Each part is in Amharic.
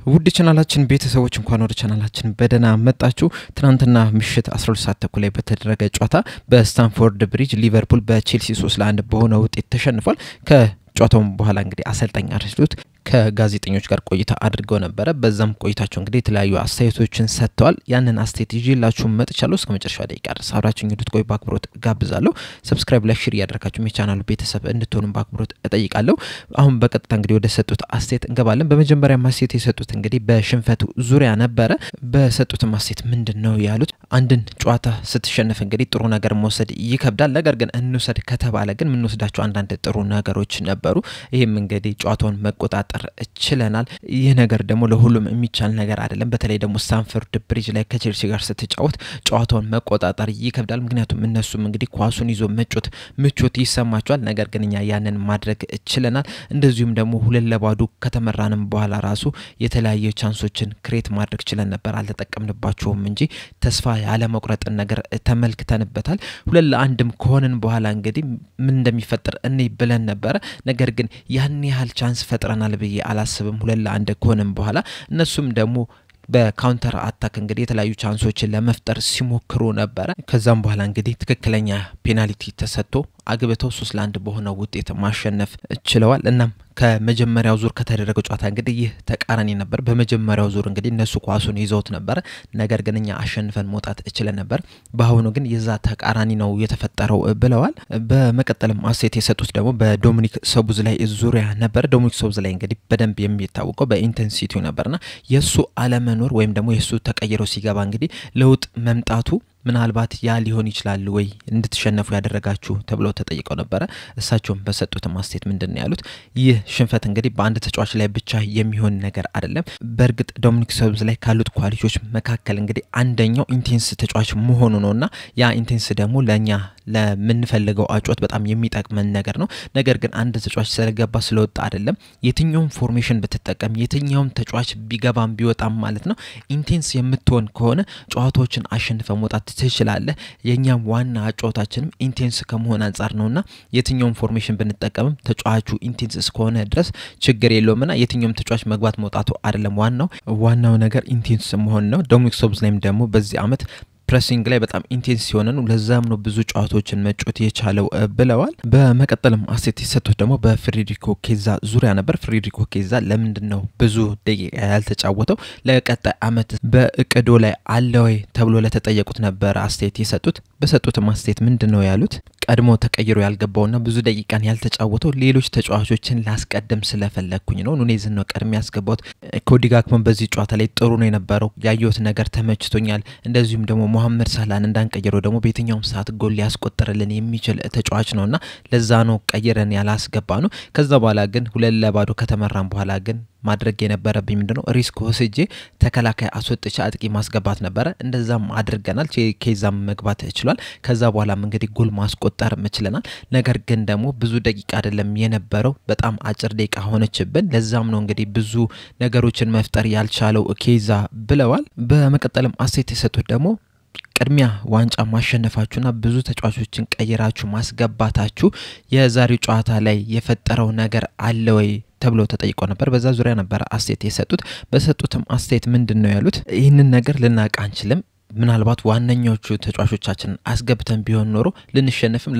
ውድ ቻናላችን ቤተሰቦች እንኳን ወደ ቻናላችን በደና መጣችሁ። ትናንትና ምሽት 12 ሰዓት ተኩል ላይ በተደረገ ጨዋታ በስታንፎርድ ብሪጅ ሊቨርፑል በቼልሲ 3-1 በሆነ ውጤት ተሸንፏል። ከጨዋታው በኋላ እንግዲህ አሰልጣኝ አርነ ስሎት ከጋዜጠኞች ጋር ቆይታ አድርገው ነበር። በዛም ቆይታቸው እንግዲህ የተለያዩ አስተያየቶችን ሰጥተዋል። ያንን አስተያየት ይዤላችሁ መጥቻለሁ። እስከ መጨረሻው ደቂቃ ድረስ አብራችሁኝ እንድትቆዩ በአክብሮት ጋብዛለሁ። ሰብስክራይብ፣ ላይክ፣ ሼር ያደረጋችሁ የቻናሉ ቤተሰብ እንድትሆኑ በአክብሮት እጠይቃለሁ። አሁን በቀጥታ እንግዲህ ወደ ሰጡት አስተያየት እንገባለን። በመጀመሪያ አስተያየት የሰጡት እንግዲህ በሽንፈቱ ዙሪያ ነበር። በሰጡት አስተያየት ምንድነው ያሉት? አንድን ጨዋታ ስትሸነፍ እንግዲህ ጥሩ ነገር መውሰድ ይከብዳል። ነገር ግን እንውሰድ ከተባለ ግን ምን ወስዳቸው አንዳንድ ጥሩ ነገሮች ነበሩ። ይሄም እንግዲህ ጨዋታውን መቆጣጠር ችለናል። ይህ ነገር ደግሞ ለሁሉም የሚቻል ነገር አይደለም። በተለይ ደግሞ ስታንፎርድ ብሪጅ ላይ ከቼልሲ ጋር ስትጫወት ጨዋታውን መቆጣጠር ይከብዳል። ምክንያቱም እነሱም እንግዲህ ኳሱን ይዞ መጮት ምቾት ይሰማቸዋል። ነገር ግን እኛ ያንን ማድረግ ችለናል። እንደዚሁም ደግሞ 2-2 ከተመራንም በኋላ ራሱ የተለያየ ቻንሶችን ክሬት ማድረግ ችለን ነበር። አልተጠቀምንባቸውም እንጂ ተስፋ ያለ መቁረጥን ነገር ተመልክተንበታል። 2-1 ከሆነን በኋላ እንግዲህ ምን እንደሚፈጠር እኔ ብለን ነበር። ነገር ግን ያን ያህል ቻንስ ፈጥረናል ብዬ አላስብም። 2-1 ከሆነን በኋላ እነሱም ደግሞ በካውንተር አታክ እንግዲህ የተለያዩ ቻንሶችን ለመፍጠር ሲሞክሩ ነበር። ከዛም በኋላ እንግዲህ ትክክለኛ ፔናልቲ ተሰጥቶ አግብተው 3-1 በሆነ ውጤት ማሸነፍ ችለዋል። እናም ከመጀመሪያው ዙር ከተደረገው ጨዋታ እንግዲህ ይህ ተቃራኒ ነበር። በመጀመሪያው ዙር እንግዲህ እነሱ ኳሱን ይዘውት ነበር። ነገር ግን እኛ አሸንፈን መውጣት እችለን ነበር። በአሁኑ ግን የዛ ተቃራኒ ነው የተፈጠረው ብለዋል። በመቀጠልም አስተያየት የሰጡት ደግሞ በዶሚኒክ ሶቦስላይ ዙሪያ ነበር። ዶሚኒክ ሶቦስላይ እንግዲህ በደንብ የሚታወቀው በኢንቴንሲቲው ነበርና የሱ አለመኖር ወይም ደግሞ የሱ ተቀይሮ ሲገባ እንግዲህ ለውጥ መምጣቱ ምናልባት ያ ሊሆን ይችላል ወይ እንድትሸነፉ ያደረጋችሁ ተብለው ተጠይቀው ነበር። እሳቸውም በሰጡት አስተያየት ምንድነው ያሉት? ይህ ሽንፈት እንግዲህ በአንድ ተጫዋች ላይ ብቻ የሚሆን ነገር አይደለም። በእርግጥ ዶሚኒክ ሶቦስላይ ካሉት ኳሊቲዎች መካከል እንግዲህ አንደኛው ኢንቴንስ ተጫዋች መሆኑ ነውና ያ ኢንቴንስ ደግሞ ለኛ ለምንፈልገው አጫወት በጣም የሚጠቅመን ነገር ነው። ነገር ግን አንድ ተጫዋች ስለገባ ስለወጣ አይደለም። የትኛውም ፎርሜሽን ብትጠቀም የትኛውም ተጫዋች ቢገባም ቢወጣም ማለት ነው ኢንቴንስ የምትሆን ከሆነ ጨዋታዎችን አሸንፈ መውጣት ትችላለህ። የኛም ዋና አጫወታችንም ኢንቴንስ ከመሆን አንፃር ነውና የትኛውም ፎርሜሽን ብንጠቀምም ተጫዋቹ ኢንቴንስ እስከሆነ ድረስ ችግር የለውምና የትኛውም ተጫዋች መግባት መውጣቱ አይደለም ዋናው ነገር ኢንቴንስ መሆን ነው። ዶሚኒክ ሶቦስላይም ደግሞ በዚህ አመት ፕሬሲንግ ላይ በጣም ኢንቴንስ የሆነ ነው። ለዛም ነው ብዙ ጨዋታዎችን መጫወት የቻለው ብለዋል። በመቀጠልም አስተያየት የሰጡት ደግሞ በፍሬድሪኮ ኬዛ ዙሪያ ነበር። ፍሬድሪኮ ኬዛ ለምንድነው ብዙ ደቂቃ ያልተጫወተው? ለቀጣይ አመት በእቅዶ ላይ አለ ወይ ተብሎ ለተጠየቁት ነበር አስተያየት የሰጡት። በሰጡት አስተያየት ምንድነው ያሉት? ቀድሞ ተቀይሮ ያልገባውና ብዙ ደቂቃን ያልተጫወተው ሌሎች ተጫዋቾችን ላስቀድም ስለፈለኩኝ ነው። ኑኔዝን ነው ቀድሜ ያስገባውት። ኮዲ ጋክፖ በዚህ ጨዋታ ላይ ጥሩ ነው የነበረው። ያየሁት ነገር ተመችቶኛል። እንደዚሁም ደግሞ መሐመድ ሳላህን እንዳንቀይረው ደግሞ በየትኛውም ሰዓት ጎል ሊያስቆጥርልን የሚችል ተጫዋች ነውና ለዛ ነው ቀይረን ያላስገባ ነው። ከዛ በኋላ ግን 2-2 ከተመራን በኋላ ግን ማድረግ የነበረብኝ ምንድነው ሪስክ ወስጄ ተከላካይ አስወጥቼ አጥቂ ማስገባት ነበር። እንደዛም አድርገናል። ኬዛም መግባት ይችላል። ከዛ በኋላም እንግዲህ ጎል ማስቆጠር መችለናል። ነገር ግን ደግሞ ብዙ ደቂቃ አይደለም የነበረው፣ በጣም አጭር ደቂቃ ሆነችብን። ለዛም ነው እንግዲህ ብዙ ነገሮችን መፍጠር ያልቻለው ኬዛ ብለዋል። በመቀጠልም አስተያየት የሰጡት ደግሞ ቅድሚያ ዋንጫ ማሸነፋችሁና ብዙ ተጫዋቾችን ቀይራችሁ ማስገባታችሁ የዛሬው ጨዋታ ላይ የፈጠረው ነገር አለ ወይ ተብሎ ተጠይቆ ነበር። በዛ ዙሪያ ነበር አስተያየት የሰጡት። በሰጡትም አስተያየት ምንድነው ያሉት? ይህንን ነገር ልናውቅ አንችልም። ምናልባት ዋነኞቹ ተጫዋቾቻችን አስገብተን ቢሆን ኖሮ ልናሸንፍም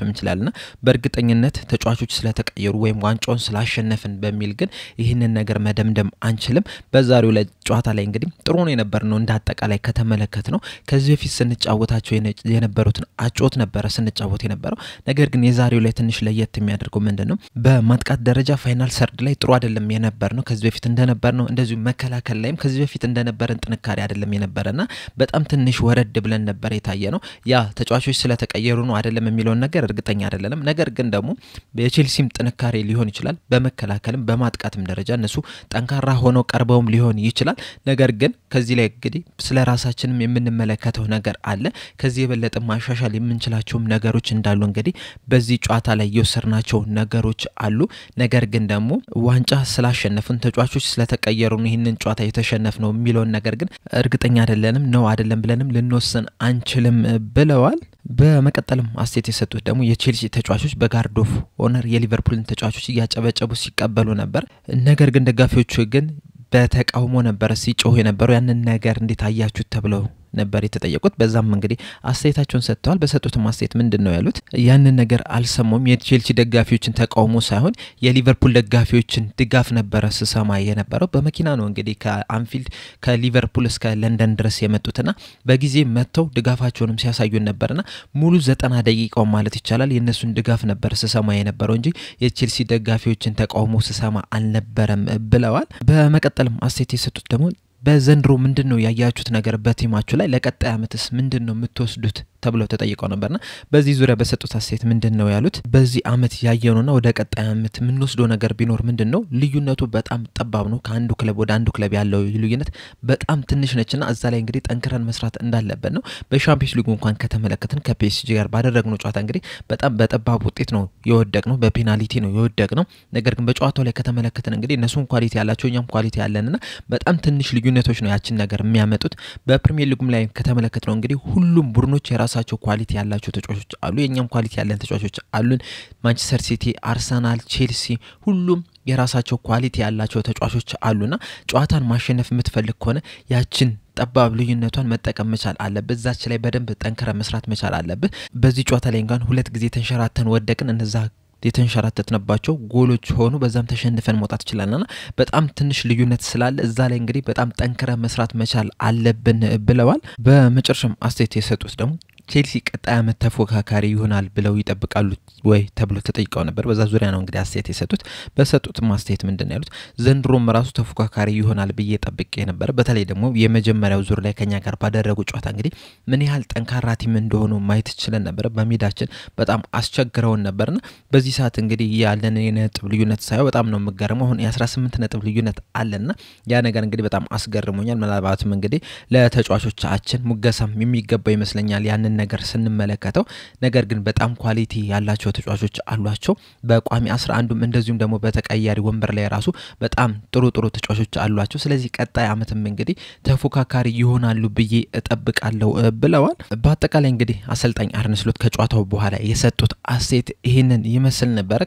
እንችላልና በእርግጠኝነት ተጫዋቾች ስለተቀየሩ ወይም ዋንጫውን ስላሸነፍን በሚል ግን ይህንን ነገር መደምደም አንችልም። በዛሬው ጨዋታ ላይ እንግዲህ ጥሩ ነው የነበርነው እንዳጠቃላይ ከተመለከትነው። ከዚህ በፊት ስንጫወታቸው የነበሩትን አጫወት ነበር ስንጫወት የነበረው። ነገር ግን የዛሬው ላይ ትንሽ ለየት የሚያደርገው ምንድነው? በማጥቃት ደረጃ ፋይናል ሰርድ ላይ ጥሩ አይደለም የነበርነው። ከዚህ በፊት እንደነበርነው እንደዚሁ መከላከል ላይም ከዚህ በፊት እንደነበረን ጥንካሬ አይደለም የነበረና በጣም ትንሽ ወረድ ብለን ነበር የታየነው። ያ ተጫዋቾች ስለተቀየሩ ነው አይደለም የሚለው ነገር እርግጠኛ አይደለም። ነገር ግን ደግሞ በቼልሲም ጥንካሬ ሊሆን ይችላል። በመከላከልም በማጥቃትም ደረጃ እነሱ ጠንካራ ሆነው ቀርበውም ሊሆን ይችላል። ነገር ግን ከዚህ ላይ እንግዲህ ስለራሳችንም የምንመለከተው ነገር አለ። ከዚህ የበለጠ ማሻሻል የምንችላቸው ነገሮች እንዳሉ እንግዲህ በዚህ ጨዋታ ላይ የወሰድናቸው ነገሮች አሉ። ነገር ግን ደግሞ ዋንጫ ስላሸነፉን ተጫዋቾች ስለተቀየሩ ነው ይሄንን ጨዋታ የተሸነፍነው የሚለው ነገር ግን እርግጠኛ አይደለንም ነው አይደለም ብለንም ልንወስን አንችልም ብለዋል። በመቀጠልም አስተያየት የሰጡት ደግሞ የቼልሲ ተጫዋቾች በጋርድ ኦፍ ኦነር የሊቨርፑልን ተጫዋቾች ያጨበጨቡ ሲቀበሉ ነበር። ነገር ግን ደጋፊዎቹ ግን በተቃውሞ ነበር ሲጮህ የነበረው ያንን ነገር እንዴት አያችሁት ተብለው ነበር የተጠየቁት በዛም እንግዲህ አስተያየታቸውን ሰጥተዋል በሰጡት ማስተያየት ምንድነው ያሉት ያንን ነገር አልሰሙም የቼልሲ ደጋፊዎችን ተቃውሞ ሳይሆን የሊቨርፑል ደጋፊዎችን ድጋፍ ነበር ስሰማ የነበረው በመኪና ነው እንግዲህ ከአንፊልድ ከሊቨርፑል እስከ ለንደን ድረስ የመጡትና በጊዜ መተው ድጋፋቸውንም ሲያሳዩን ነበርና ሙሉ 90 ደቂቃው ማለት ይቻላል የነሱን ድጋፍ ነበር ስሰማ የነበረው እንጂ የቼልሲ ደጋፊዎችን ተቃውሞ ስሰማ አልነበረም ብለዋል በመቀጠልም አስተያየት የሰጡት ደግሞ በዘንድሮ ምንድነው ያያችሁት ነገር በቲማችሁ ላይ ለቀጣይ አመትስ ምንድነው የምትወስዱት ተብለው ተጠይቀው ነበርና በዚህ ዙሪያ በሰጡት አስተያየት ምንድነው ያሉት በዚህ አመት ያየነውና ወደ ቀጣይ አመት ምንወስደው ነገር ቢኖር ምንድነው ልዩነቱ በጣም ጠባብ ነው ከአንዱ ክለብ ወደ አንዱ ክለብ ያለው ልዩነት በጣም ትንሽ ነችና እዛ ላይ እንግዲህ ጠንክረን መስራት እንዳለበት ነው በሻምፒዮንስ ሊግ እንኳን ከተመለከትን ከፒኤስጂ ጋር ባደረግነው ጨዋታ እንግዲህ በጣም በጠባብ ውጤት ነው የወደቅነው በፔናልቲ ነው የወደቅነው ነገር ግን በጨዋታው ላይ ከተመለከትን እንግዲህ እነሱን ኳሊቲ ያላቸው እኛም ኳሊቲ ያለንና በጣም ትንሽ ልዩነቶች ነው ያችን ነገር የሚያመጡት በፕሪሚየር ሊጉም ላይ ከተመለከትነው እንግዲህ ሁሉም ቡድኖች የራሳቸው ኳሊቲ ያላቸው ተጫዋቾች አሉ የኛም ኳሊቲ ያለን ተጫዋቾች አሉን ማንቸስተር ሲቲ አርሰናል ቼልሲ ሁሉም የራሳቸው ኳሊቲ ያላቸው ተጫዋቾች አሉና ጨዋታን ማሸነፍ የምትፈልግ ከሆነ ያችን ጠባብ ልዩነቷን መጠቀም መቻል አለበት በዛች ላይ በደንብ ጠንክረ መስራት መቻል አለበት በዚህ ጨዋታ ላይ እንኳን ሁለት ጊዜ ተንሸራተን ወደቅን እነዛ የተንሸራተትነባቸው ጎሎች ሆኑ በዛም ተሸንፈን መውጣት ይችላልና በጣም ትንሽ ልዩነት ስላለ እዛ ላይ እንግዲህ በጣም ጠንክረ መስራት መቻል አለብን ብለዋል በመጨረሻም አስተያየት የሰጡት ደግሞ ቼልሲ ቀጣይ አመት ተፎካካሪ ይሆናል ብለው ይጠብቃሉ ወይ ተብሎ ተጠይቀው ነበር በዛ ዙሪያ ነው እንግዲህ አስተያየት የሰጡት በሰጡት ማስተያየት ምንድነው ያሉት ዘንድሮም ራሱ ተፎካካሪ ይሆናል ብዬ ጠብቄ ነበር በተለይ ደግሞ የመጀመሪያው ዙር ላይ ከኛ ጋር ባደረጉ ጨዋታ እንግዲህ ምን ያህል ጠንካራ ቲም እንደሆኑ ማየት ይችላል ነበር በሜዳችን በጣም አስቸግረውን ነበርና በዚህ ሰዓት እንግዲህ ያለን የነጥብ ልዩነት ሳይው በጣም ነው መገረመው አሁን የ18 ነጥብ ልዩነት አለና ያ ነገር እንግዲህ በጣም አስገርሞኛል ምናልባትም እንግዲህ ለተጫዋቾቻችን ሙገሳም የሚገባው ይመስለኛል ያንን ነገር ስንመለከተው ነገር ግን በጣም ኳሊቲ ያላቸው ተጫዋቾች አሏቸው በቋሚ 11ም እንደዚሁም ደግሞ በተቀያሪ ወንበር ላይ ራሱ በጣም ጥሩ ተጫዋቾች አሏቸው ስለዚህ ቀጣይ አመትም እንግዲህ ተፎካካሪ ይሆናሉ ብዬ እጠብቃለሁ ብለዋል በአጠቃላይ እንግዲህ አሰልጣኝ አርነ ስሎት ከጨዋታው በኋላ የሰጡት አስተያየት ይሄንን ይመስል ነበር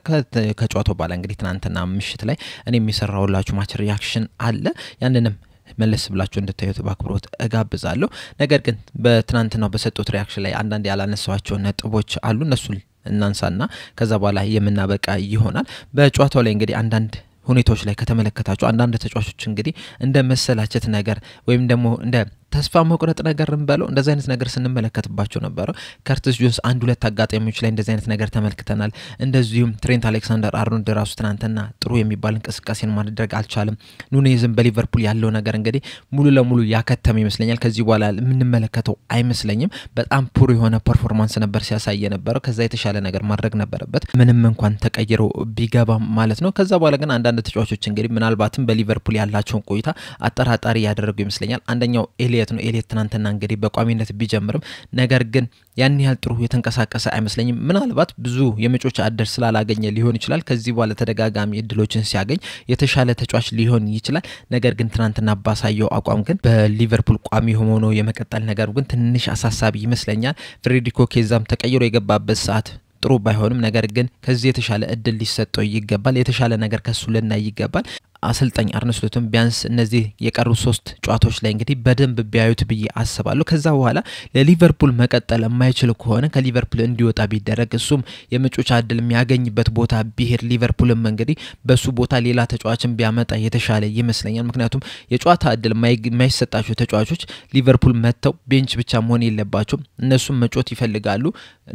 ከጨዋታው በኋላ እንግዲህ ትናንትና ምሽት ላይ እኔ የሚሰራውላችሁ ማች ሪአክሽን አለ ያንንም መለስ ብላችሁ እንድታዩት ባክብሮት እጋብዛለሁ ነገር ግን በትናንትናው በሰጡት ሪአክሽን ላይ አንዳንድ ያላነሳዋቸው ነጥቦች አሉ እነሱ እናንሳና ከዛ በኋላ የምናበቃ ይሆናል በጨዋታው ላይ እንግዲህ አንዳንድ ሁኔታዎች ላይ ከተመለከታችሁ አንዳንድ ተጫዋቾች እንግዲህ እንደ መሰላቸት ነገር ወይም ደግሞ እንደ ተስፋ መቁረጥ ነገር እንበለው እንደዚህ አይነት ነገር ስንመለከትባቸው ነበር ካርተስ ጆንስ አንድ ሁለት አጋጣሚዎች ላይ እንደዚህ አይነት ነገር ተመልክተናል እንደዚሁም ትሬንት አሌክሳንደር አርኖልድ ራሱ ትናንትና ጥሩ የሚባል እንቅስቃሴን ማድረግ አልቻለም ኑኔዝም በሊቨርፑል ያለው ነገር እንግዲህ ሙሉ ለሙሉ ያከተመ ይመስለኛል ከዚህ በኋላ የምንመለከተው አይመስለኝም በጣም ፑር የሆነ ፐርፎርማንስ ነበር ሲያሳየ ነበር ከዛ የተሻለ ነገር ማድረግ ነበረበት ምንም እንኳን ተቀይሮ ቢገባ ማለት ነው ከዛ በኋላ ግን አንዳንድ ተጫዋቾች እንግዲህ ምናልባትም በሊቨርፑል ያላቸውን ቆይታ አጠራጣሪ ያደረጉ ይመስለኛል አንደኛው ኤሊየት ትናንትና እንግዲህ በቋሚነት ቢጀምርም ነገር ግን ያን ያህል ጥሩ የተንቀሳቀሰ አይመስለኝም ምናልባት ብዙ የመጮች አደር ስላላገኘ ሊሆን ይችላል ከዚህ በኋላ ተደጋጋሚ እድሎችን ሲያገኝ የተሻለ ተጫዋች ሊሆን ይችላል ነገር ግን ትናንትና ባሳየው አቋም ግን በሊቨርፑል ቋሚ ሆኖ የመቀጠል ነገር ግን ትንሽ አሳሳቢ ይመስለኛል ፍሬዲኮ ኬዛም ተቀይሮ የገባበት ሰዓት ጥሩ ባይሆንም ነገር ግን ከዚህ የተሻለ እድል ሊሰጠው ይገባል የተሻለ ነገር ከሱ ለና ይገባል አሰልጣኝ አርነ ስሎትም ቢያንስ እነዚህ የቀሩ 3 ጨዋታዎች ላይ እንግዲህ በደንብ ቢያዩት ብዬ አስባለሁ ከዛ በኋላ ለሊቨርፑል መቀጠል የማይችል ከሆነ ከሊቨርፑል እንዲወጣ ቢደረግ እሱም የመጮቻ እድል የሚያገኝበት ቦታ ቢሄድ ሊቨርፑልም እንግዲህ በሱ ቦታ ሌላ ተጫዋችን ቢያመጣ የተሻለ ይመስለኛል ምክንያቱም የጨዋታ እድል የማይሰጣቸው ተጫዋቾች ሊቨርፑል መተው ቤንች ብቻ መሆን የለባቸው እነሱም መጮት ይፈልጋሉ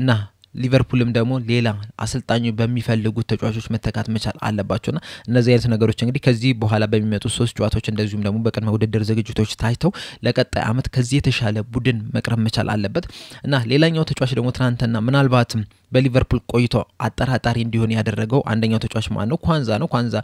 እና ሊቨርፑልም ደግሞ ሌላ አሰልጣኙ በሚፈልጉት ተጫዋቾች መተካት መቻል አለባቸውና እነዚህ አይነት ነገሮች እንግዲህ ከዚህ በኋላ በሚመጡ 3 ጨዋታዎች እንደዚሁም ደግሞ በቅድመ ውድድር ዝግጅቶች ታይተው ለቀጣይ አመት ከዚህ የተሻለ ቡድን መቅረብ መቻል አለበት እና ሌላኛው ተጫዋች ደግሞ ትናንትና ምናልባትም በሊቨርፑል ቆይቶ አጠራጣሪ እንዲሆን ያደረገው አንደኛው ተጫዋች ማን ነው ኳንዛ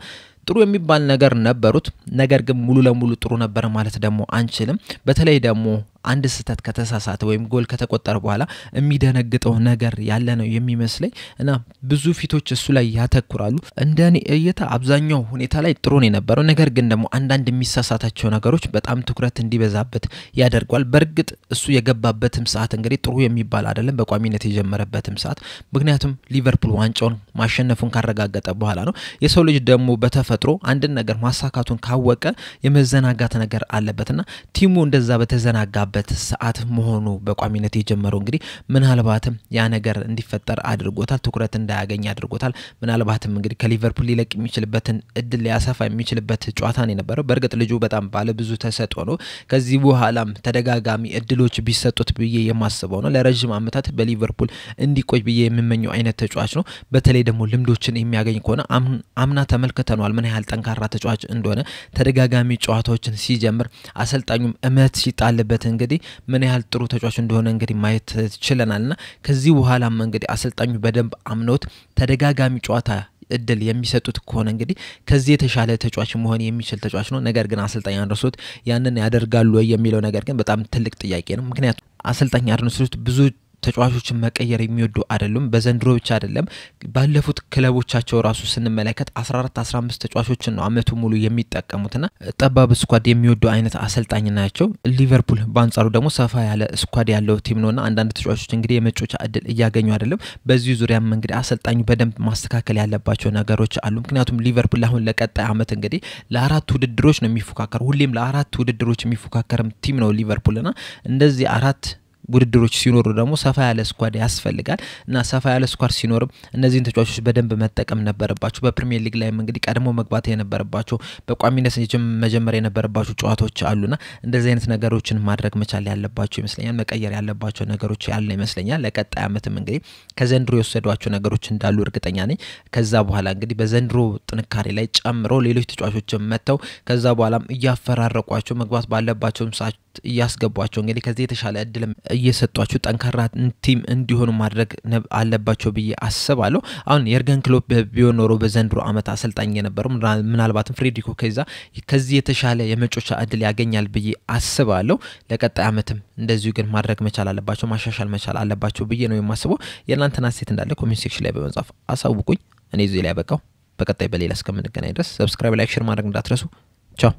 ጥሩ የሚባል ነገር ነበሩት ነገር ግን ሙሉ ለሙሉ ጥሩ ነበር ማለት ደግሞ አንችልም በተለይ ደግሞ አንድ ስህተት ከተሳሳተ ወይም ጎል ከተቆጠረ በኋላ የሚደነግጠው ነገር ያለ ነው የሚመስለኝ እና ብዙ ፊቶች እሱ ላይ ያተኩራሉ እንደኔ እይታ አብዛኛው ሁኔታ ላይ ጥሩ ነው የነበረው ነገር ግን ደግሞ አንዳንድ የሚሳሳታቸው ነገሮች በጣም ትኩረት እንዲበዛበት ያደርጋል በርግጥ እሱ የገባበትም ሰዓት እንግዲህ ጥሩ የሚባል አይደለም በቋሚነት የጀመረበትም ሰዓት ምክንያቱም ሊቨርፑል ዋንጫውን ማሸነፉን ካረጋገጠ በኋላ ነው የሰው ልጅ ደግሞ በተፈጥሮ አንድ ነገር ማሳካቱን ካወቀ የመዘናጋት ነገር አለበትና ቲሙ እንደዛ በተዘናጋበት ሰዓት መሆኑ በቋሚነት የጀመረው እንግዲህ ምናልባትም ያ ነገር እንዲፈጠር አድርጎታል ትኩረት እንዳያገኝ አድርጎታል ምናልባትም እንግዲህ ከሊቨርፑል ሊለቅ የሚችልበትን እድል ሊያሰፋ የሚችልበት ጨዋታ ነው የነበረው በርግጥ ልጁ በጣም ባለ ብዙ ተሰጥኦ ነው ከዚህ በኋላም ተደጋጋሚ እድሎች ቢሰጡት ብዬ የማስበው ነው ለረጅም አመታት በሊቨርፑል እንዲቆይ ብዬ የምመኘው አይነት ተጫዋች ነው በተለይ ደግሞ ልምዶችን የሚያገኝ ከሆነ አምና ተመልክተናል ምን ያህል ጠንካራ ተጫዋች እንደሆነ ተደጋጋሚ ጨዋታዎችን ሲጀምር አሰልጣኙም እመት ሲጣልበት እንግዲህ ምን ያህል ጥሩ ተጫዋች እንደሆነ እንግዲህ ማየት ይችላልና ከዚህ በኋላም እንግዲህ አሰልጣኙ በደንብ አምኖት ተደጋጋሚ ጨዋታ እድል የሚሰጡት ከሆነ እንግዲህ ከዚህ የተሻለ ተጫዋች መሆን የሚችል ተጫዋች ነው ነገር ግን አሰልጣኝ አንደርሶት ያንን ያደርጋሉ የሚለው ነገር ግን በጣም ትልቅ ጥያቄ ነው ምክንያቱም አሰልጣኝ አንደርሶት ብዙ ተጫዋቾችን መቀየር የሚወዱ አይደሉም በዘንድሮ ብቻ አይደለም ባለፉት ክለቦቻቸው ራሱ ስንመለከት 14 15 ተጫዋቾችን ነው አመቱ ሙሉ የሚጠቀሙትና ጠባብ ስኳድ የሚወዱ አይነት አሰልጣኝ ናቸው ሊቨርፑል በአንጻሩ ደግሞ ሰፋ ያለ ስኳድ ያለው ቲም ነውና አንዳንድ ተጫዋቾች እንግዲህ የመጮቻ እድል እያገኙ አይደለም በዚህ ዙሪያም እንግዲህ አሰልጣኙ በደንብ ማስተካከል ያለባቸው ነገሮች አሉ ምክንያቱም ሊቨርፑል አሁን ለቀጣይ አመት እንግዲህ ለአራት ውድድሮች ነው የሚፎካከር ሁሌም ለአራት ውድድሮች የሚፎካከርም ቲም ነው ሊቨርፑልና እንደዚህ አራት ውድድሮች ሲኖሩ ደግሞ ሰፋ ያለ ስኳድ ያስፈልጋል እና ሰፋ ያለ ስኳድ ሲኖር እነዚህን ተጫዋቾች በደንብ መጠቀም ነበርባቸው በፕሪሚየር ሊግ ላይ እንግዲህ ቀድሞ መግባት የነበረባቸው በቋሚነት መጀመሪያ የነበረባቸው ጨዋታዎች አሉና እንደዚህ አይነት ነገሮችን ማድረግ መቻል ያለባቸው ይመስለኛል መቀየር ያለባቸው ነገሮች ያለ ይመስለኛል ለቀጣይ አመትም እንግዲህ ከዘንድሮ የወሰዷቸው ነገሮች እንዳሉ እርግጠኛ ነኝ ከዛ በኋላ እንግዲህ በዘንድሮ ጥንካሬ ላይ ጨምሮ ሌሎች ተጫዋቾችን መተው ከዛ በኋላም እያፈራረቋቸው መግባት ባለባቸው ሰዓት እያስገቧቸው እንግዲህ ከዚህ የተሻለ እድል እየሰጧቸው ጠንካራ ቲም እንዲሆኑ ማድረግ አለባቸው ብዬ አስባለሁ አሁን የርገን ክሎፕ ቢሆን ኖሮ በዘንድሮ አመት አሰልጣኝ የነበረው ምናልባትም ፍሬድሪኮ ኬዛ ከዚህ የተሻለ የመጮቻ እድል ያገኛል ብዬ አስባለሁ ለቀጣይ አመትም እንደዚሁ ግን ማድረግ መቻል አለባቸው ማሻሻል መቻል አለባቸው ብዬ ነው የማስበው የእናንተና ሴት እንዳለ ኮሜንት ሴክሽን ላይ በመጻፍ አሳውቁኝ እኔ እዚህ ላይ በቃው በቀጣይ በሌላ እስከምንገናኝ ድረስ ሰብስክራይብ ላይክ ሼር ማድረግ እንዳትረሱ ቻው